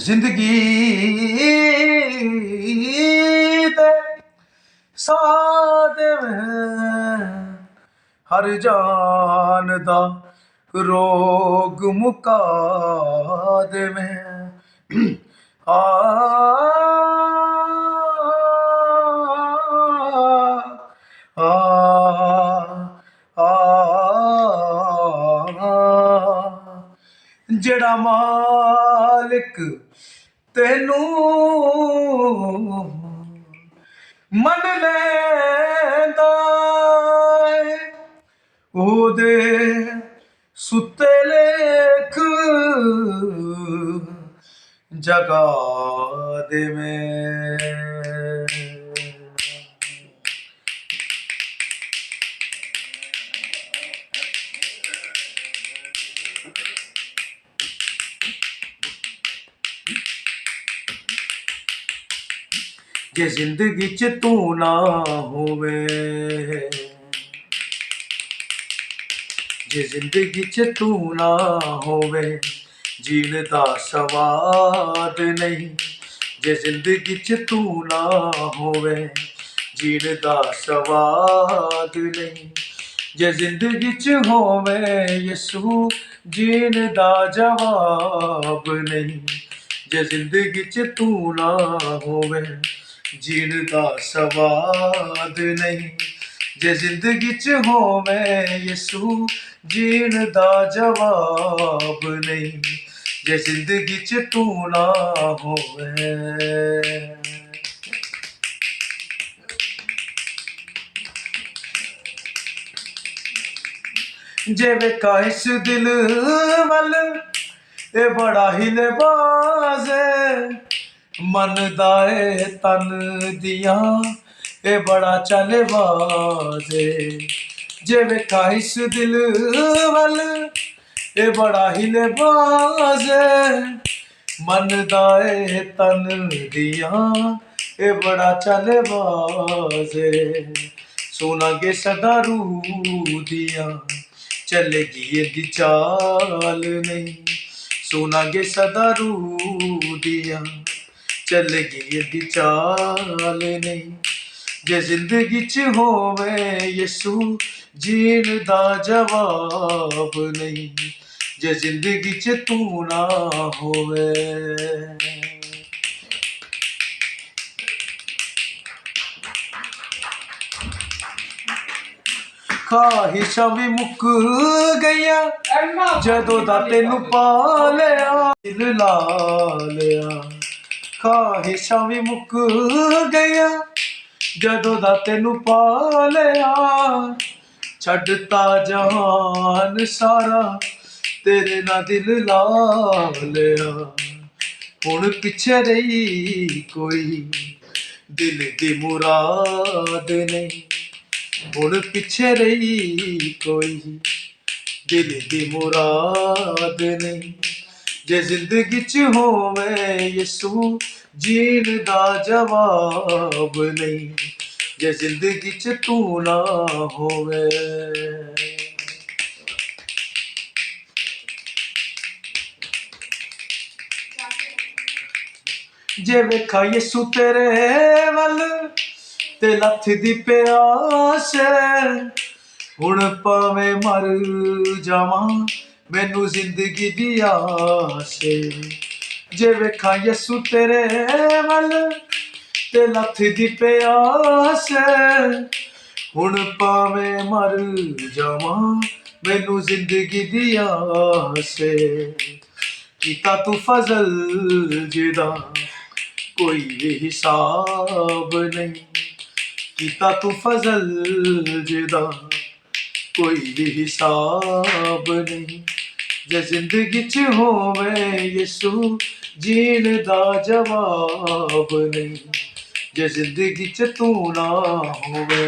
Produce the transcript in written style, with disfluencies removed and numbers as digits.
जिंदगी दे साथ में हर जान दा रोग मुका दे मैं आ आ जेड़ा मालिक तेनू मन लैंदा है ओदे सुते लेख जगा दे में जे जिंदगी च तू ना होवे जे जिंदगी च तू ना होवे जीण दा स्वाद नहीं जे जिंदगी च तू ना होवे जीण दा स्वाद नहीं जे जिंदगी च होवे यसू जीण दा जवाब नहीं जे जिंदगी च तू ना होवे जीण दा स्वाद नहीं जे जिंदगी च होवे यसू जीण दा जवाब नहीं जे जिंदगी च तू ना होवे जे वेखा इस दिल वल ए बड़ा हिलबाज मन दाए तन दिया ए बड़ा चलबाज जे वेखा इस दिल वल ए बड़ा हिलबाज मन दाए तन दिया ए बड़ा चलबाज सोना गे सदा रू दिया चलेगी एदी चाल नहीं सोना गे सदा रू दिया चलेगी एदी चाल नहीं जे जिंदगी च होवे यसू जीण दा जवाब नहीं जे जिंदगी च तू ना होवे ख्वाहिशां भी मुक गईया जदों दा तैनू पा लिया दिल ला लिया ख्वाहिशां भी मुक गईया जदों दा तैनू पा लिया छड्डता जहान सारा तेरे ना दिल ला लिया हुण पिछे रही कोई दिल दी मुराद नहीं हुण पिछे रही कोई दिल दी मुराद नहीं जे जिंदगी च होवे यसू जीण दा जवाब नहीं जे जिंदगी च तू ना होवे जे वेखा यसू तेरे वल ते लथ दी प्यास हुण भावें मर जावां मैनू जिंदगी दी आस जे वेखा यसू तेरे वल ते लथ दी प्यास हुण भावें मर जावां मैनू जिंदगी दी आस कीता तू फजल जिदा कोई भी हिसाब नहीं कीता तू फजल जिदा कोई भी हिसाब नहीं जे जिंदगी च होवे यसू जीण दा जवाब नहीं जे जिंदगी च तू ना होवे